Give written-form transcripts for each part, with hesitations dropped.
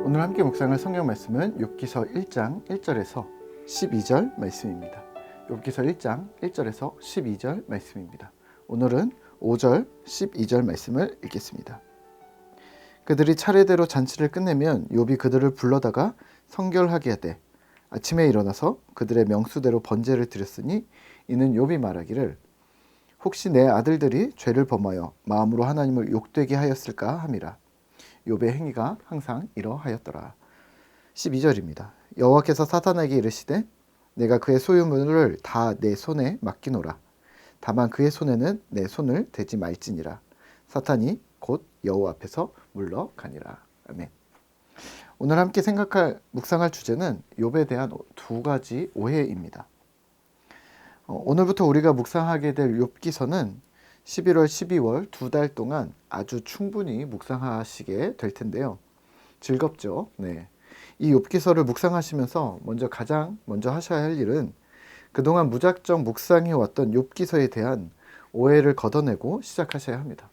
오늘 함께 묵상할 성경 말씀은 욥기서 1장 1절에서 12절 말씀입니다. 욥기서 1장 1절에서 12절 말씀입니다. 오늘은 5절, 12절 말씀을 읽겠습니다. 그들이 차례대로 잔치를 끝내면 욥이 그들을 불러다가 성결하게 하되 아침에 일어나서 그들의 명수대로 번제를 드렸으니 이는 욥이 말하기를 혹시 내 아들들이 죄를 범하여 마음으로 하나님을 욕되게 하였을까 함이라. 욥의 행위가 항상 이러하였더라. 12절입니다. 여호와께서 사탄에게 이르시되 내가 그의 소유물을 다 내 손에 맡기노라. 다만 그의 손에는 내 손을 대지 말지니라. 사탄이 곧 여호와 앞에서 물러가니라. 아멘. 오늘 함께 묵상할 주제는 욥에 대한 두 가지 오해입니다. 오늘부터 우리가 묵상하게 될 욥기서는 11월, 12월 두 달 동안 아주 충분히 묵상하시게 될 텐데요. 즐겁죠? 네. 이 욥기서를 묵상하시면서 가장 먼저 하셔야 할 일은 그동안 무작정 묵상해 왔던 욥기서에 대한 오해를 걷어내고 시작하셔야 합니다.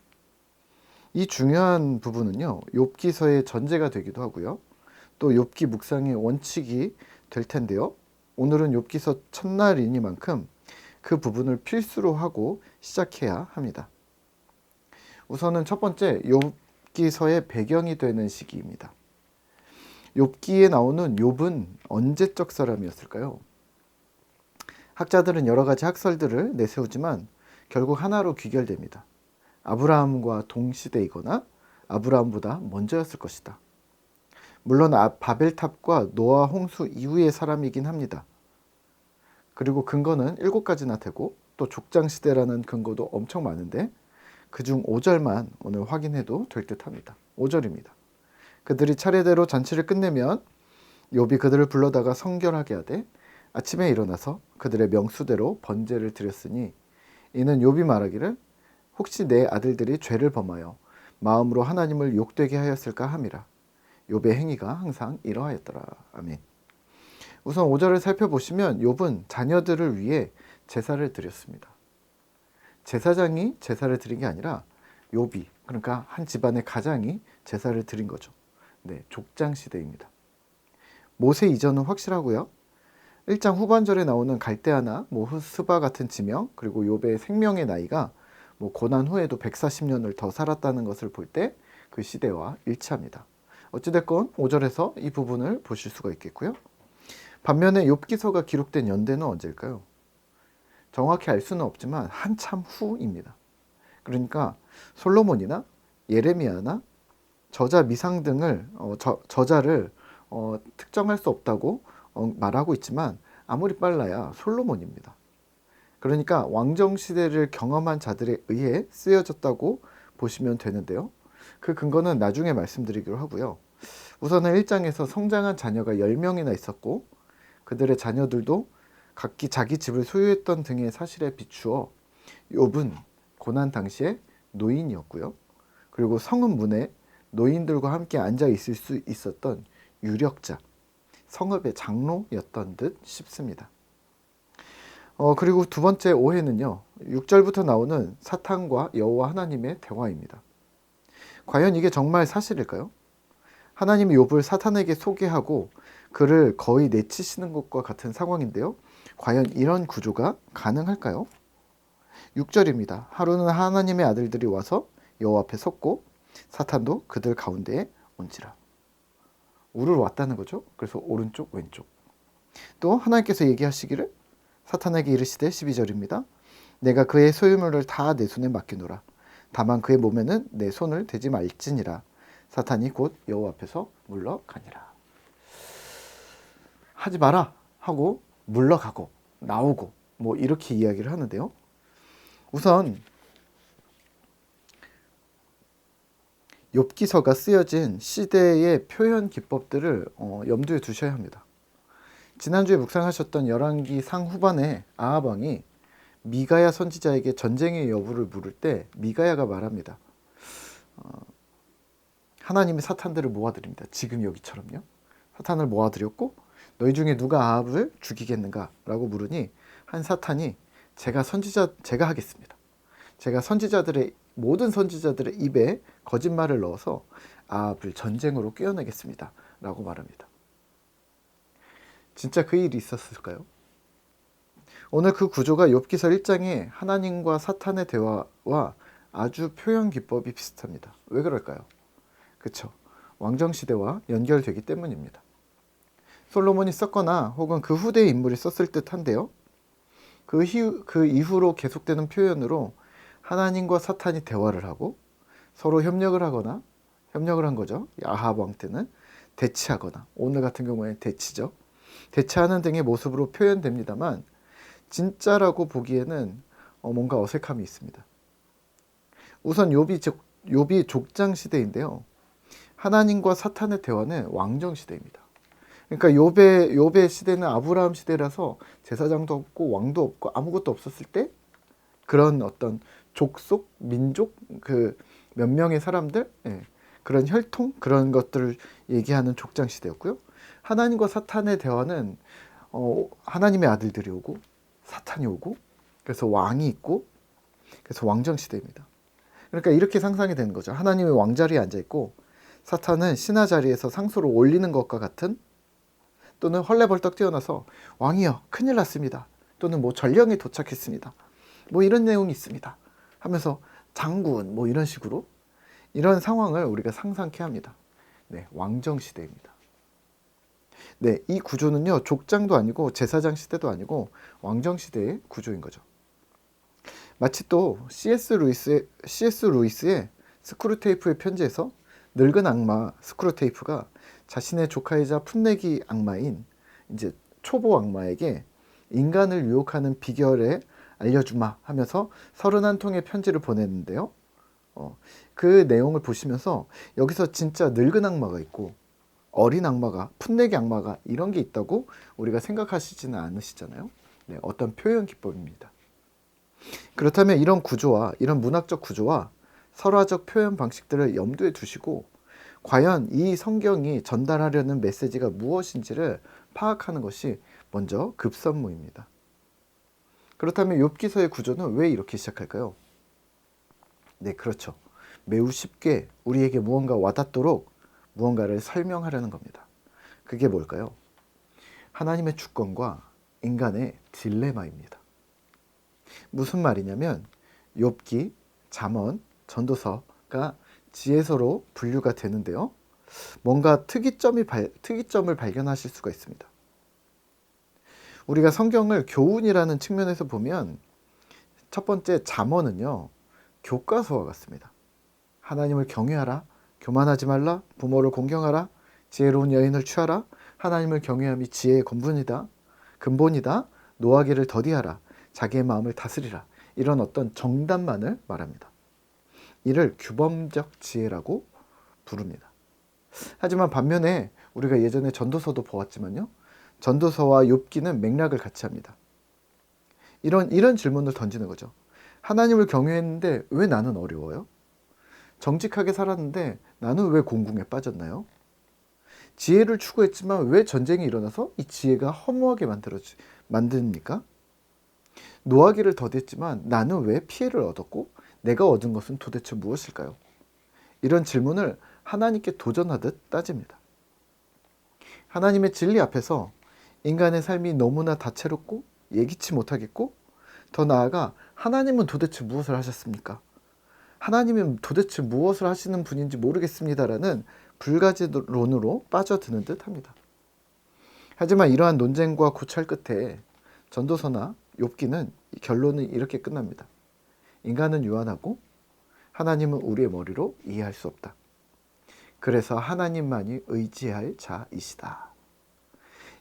이 중요한 부분은요, 욥기서의 전제가 되기도 하고요. 또 욥기 묵상의 원칙이 될 텐데요. 오늘은 욥기서 첫날이니만큼 그 부분을 필수로 하고 시작해야 합니다. 우선은 첫 번째, 욥기서의 배경이 되는 시기입니다. 욥기에 나오는 욥은 언제적 사람이었을까요? 학자들은 여러 가지 학설들을 내세우지만 결국 하나로 귀결됩니다. 아브라함과 동시대이거나 아브라함보다 먼저였을 것이다. 물론 바벨탑과 노아 홍수 이후의 사람이긴 합니다. 그리고 근거는 7가지나 되고 또 족장시대라는 근거도 엄청 많은데 그중 5절만 오늘 확인해도 될 듯 합니다. 5절입니다. 그들이 차례대로 잔치를 끝내면 욥이 그들을 불러다가 성결하게 하되 아침에 일어나서 그들의 명수대로 번제를 드렸으니 이는 욥이 말하기를 혹시 내 아들들이 죄를 범하여 마음으로 하나님을 욕되게 하였을까 함이라. 욥의 행위가 항상 이러하였더라. 아멘. 우선 5절을 살펴보시면 욥은 자녀들을 위해 제사를 드렸습니다. 제사장이 제사를 드린 게 아니라 욥이, 그러니까 한 집안의 가장이 제사를 드린 거죠. 네, 족장 시대입니다. 모세 이전은 확실하고요. 1장 후반절에 나오는 갈대아나 스바 같은 지명, 그리고 욥의 생명의 나이가 고난 후에도 140년을 더 살았다는 것을 볼 때 그 시대와 일치합니다. 어찌됐건 5절에서 이 부분을 보실 수가 있겠고요. 반면에 욥기서가 기록된 연대는 언제일까요? 정확히 알 수는 없지만 한참 후입니다. 그러니까 솔로몬이나 예레미야나 저자 미상 등을 저자를 특정할 수 없다고 말하고 있지만 아무리 빨라야 솔로몬입니다. 그러니까 왕정시대를 경험한 자들에 의해 쓰여졌다고 보시면 되는데요. 그 근거는 나중에 말씀드리기로 하고요. 우선은 1장에서 성장한 자녀가 10명이나 있었고 그들의 자녀들도 각기 자기 집을 소유했던 등의 사실에 비추어 욥은 고난 당시에 노인이었고요. 그리고 성읍 문에 노인들과 함께 앉아 있을 수 있었던 유력자, 성읍의 장로였던 듯 싶습니다. 그리고 두 번째 오해는요. 6절부터 나오는 사탄과 여호와 하나님의 대화입니다. 과연 이게 정말 사실일까요? 하나님이 욥을 사탄에게 소개하고 그를 거의 내치시는 것과 같은 상황인데요. 과연 이런 구조가 가능할까요? 6절입니다. 하루는 하나님의 아들들이 와서 여호와 앞에 섰고 사탄도 그들 가운데에 온지라. 우르르 왔다는 거죠. 그래서 오른쪽 왼쪽. 또 하나님께서 얘기하시기를 사탄에게 이르시되 12절입니다. 내가 그의 소유물을 다 내 손에 맡기노라. 다만 그의 몸에는 내 손을 대지 말지니라. 사탄이 곧 여호와 앞에서 물러가니라. 하지 마라 하고 물러가고 나오고 이렇게 이야기를 하는데요. 우선 욥기서가 쓰여진 시대의 표현 기법들을 염두에 두셔야 합니다. 지난주에 묵상하셨던 열왕기 상후반에 아합 왕이 미가야 선지자에게 전쟁의 여부를 물을 때 미가야가 말합니다. 하나님이 사탄들을 모아드립니다. 지금 여기처럼요. 사탄을 모아드렸고 너희 중에 누가 아합을 죽이겠는가? 라고 물으니 한 사탄이 제가 하겠습니다. 제가 모든 선지자들의 입에 거짓말을 넣어서 아합을 전쟁으로 꿰어내겠습니다. 라고 말합니다. 진짜 그 일이 있었을까요? 오늘 그 구조가 욥기서 1장의 하나님과 사탄의 대화와 아주 표현 기법이 비슷합니다. 왜 그럴까요? 그쵸? 왕정시대와 연결되기 때문입니다. 솔로몬이 썼거나 혹은 그 후대의 인물이 썼을 듯한데요. 그 이후로 계속되는 표현으로 하나님과 사탄이 대화를 하고 서로 협력을 한 거죠. 아합 왕 때는 대치하거나, 오늘 같은 경우에 대치죠. 대치하는 등의 모습으로 표현됩니다만 진짜라고 보기에는 뭔가 어색함이 있습니다. 우선 욥이 족장 시대인데요. 하나님과 사탄의 대화는 왕정 시대입니다. 그러니까 욥의 시대는 아브라함 시대라서 제사장도 없고 왕도 없고 아무것도 없었을 때 그런 어떤 족속, 민족, 그 몇 명의 사람들, 그런 혈통, 그런 것들을 얘기하는 족장 시대였고요. 하나님과 사탄의 대화는 하나님의 아들들이 오고 사탄이 오고 그래서 왕이 있고 그래서 왕정 시대입니다. 그러니까 이렇게 상상이 되는 거죠. 하나님이 왕자리에 앉아 있고 사탄은 신하 자리에서 상소를 올리는 것과 같은, 또는 헐레벌떡 뛰어나서 왕이여 큰일 났습니다, 또는 뭐 전령에 도착했습니다, 뭐 이런 내용이 있습니다 하면서 장군 뭐 이런 식으로 이런 상황을 우리가 상상케 합니다. 네, 왕정 시대입니다. 네, 이 구조는요 족장도 아니고 제사장 시대도 아니고 왕정 시대의 구조인 거죠. 마치 또 C.S. 루이스의 스크루테이프의 편지에서 늙은 악마 스크루테이프가 자신의 조카이자 풋내기 악마인 이제 초보 악마에게 인간을 유혹하는 비결에 알려주마 하면서 31통의 편지를 보냈는데요. 그 내용을 보시면서 여기서 진짜 늙은 악마가 있고 어린 악마가, 풋내기 악마가 이런 게 있다고 우리가 생각하시지는 않으시잖아요. 네, 어떤 표현 기법입니다. 그렇다면 이런 구조와 이런 문학적 구조와 설화적 표현 방식들을 염두에 두시고 과연 이 성경이 전달하려는 메시지가 무엇인지를 파악하는 것이 먼저 급선무입니다. 그렇다면 욥기서의 구조는 왜 이렇게 시작할까요? 네, 그렇죠. 매우 쉽게 우리에게 무언가 와닿도록 무언가를 설명하려는 겁니다. 그게 뭘까요? 하나님의 주권과 인간의 딜레마입니다. 무슨 말이냐면 욥기, 잠언, 전도서가 지혜서로 분류가 되는데요. 뭔가 특이점을 발견하실 수가 있습니다. 우리가 성경을 교훈이라는 측면에서 보면 첫 번째 잠언은요, 교과서와 같습니다. 하나님을 경외하라, 교만하지 말라, 부모를 공경하라, 지혜로운 여인을 취하라, 하나님을 경외함이 지혜의 근본이다, 노하기를 더디하라, 자기의 마음을 다스리라, 이런 어떤 정답만을 말합니다. 이를 규범적 지혜라고 부릅니다. 하지만 반면에 우리가 예전에 전도서도 보았지만요, 전도서와 욥기는 맥락을 같이 합니다. 이런 질문을 던지는 거죠. 하나님을 경외했는데 왜 나는 어려워요? 정직하게 살았는데 나는 왜 공궁에 빠졌나요? 지혜를 추구했지만 왜 전쟁이 일어나서 이 지혜가 허무하게 만듭니까? 노하기를 더디했지만 나는 왜 피해를 얻었고 내가 얻은 것은 도대체 무엇일까요? 이런 질문을 하나님께 도전하듯 따집니다. 하나님의 진리 앞에서 인간의 삶이 너무나 다채롭고 예기치 못하겠고, 더 나아가 하나님은 도대체 무엇을 하셨습니까? 하나님은 도대체 무엇을 하시는 분인지 모르겠습니다라는 불가지론으로 빠져드는 듯 합니다. 하지만 이러한 논쟁과 고찰 끝에 전도서나 욥기는 결론은 이렇게 끝납니다. 인간은 유한하고 하나님은 우리의 머리로 이해할 수 없다. 그래서 하나님만이 의지할 자이시다.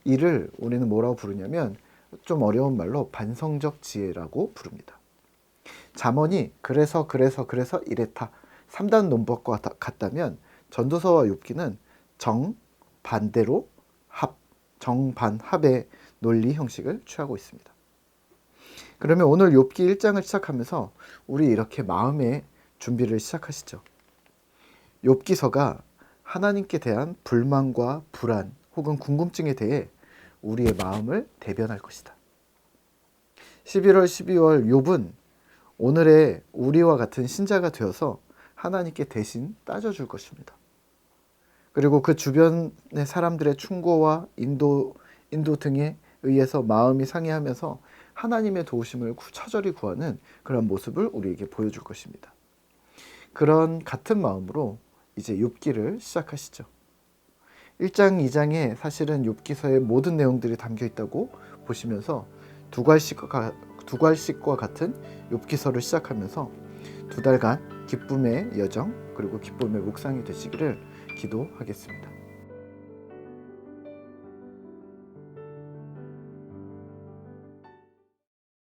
이를 우리는 뭐라고 부르냐면 좀 어려운 말로 반성적 지혜라고 부릅니다. 잠언이 그래서 이랬다 3단 논법과 같다면 전도서와 욥기는 정반대로 정반합의 논리 형식을 취하고 있습니다. 그러면 오늘 욥기 1장을 시작하면서 우리 이렇게 마음의 준비를 시작하시죠. 욥기서가 하나님께 대한 불만과 불안 혹은 궁금증에 대해 우리의 마음을 대변할 것이다. 11월 12월 욥은 오늘의 우리와 같은 신자가 되어서 하나님께 대신 따져줄 것입니다. 그리고 그 주변의 사람들의 충고와 인도 등에 의해서 마음이 상해하면서 하나님의 도우심을 처절히 구하는 그런 모습을 우리에게 보여줄 것입니다. 그런 같은 마음으로 이제 욥기를 시작하시죠. 1장, 2장에 사실은 욥기서의 모든 내용들이 담겨 있다고 보시면서 두 괄씩과 같은 욥기서를 시작하면서 2달간 기쁨의 여정 그리고 기쁨의 묵상이 되시기를 기도하겠습니다.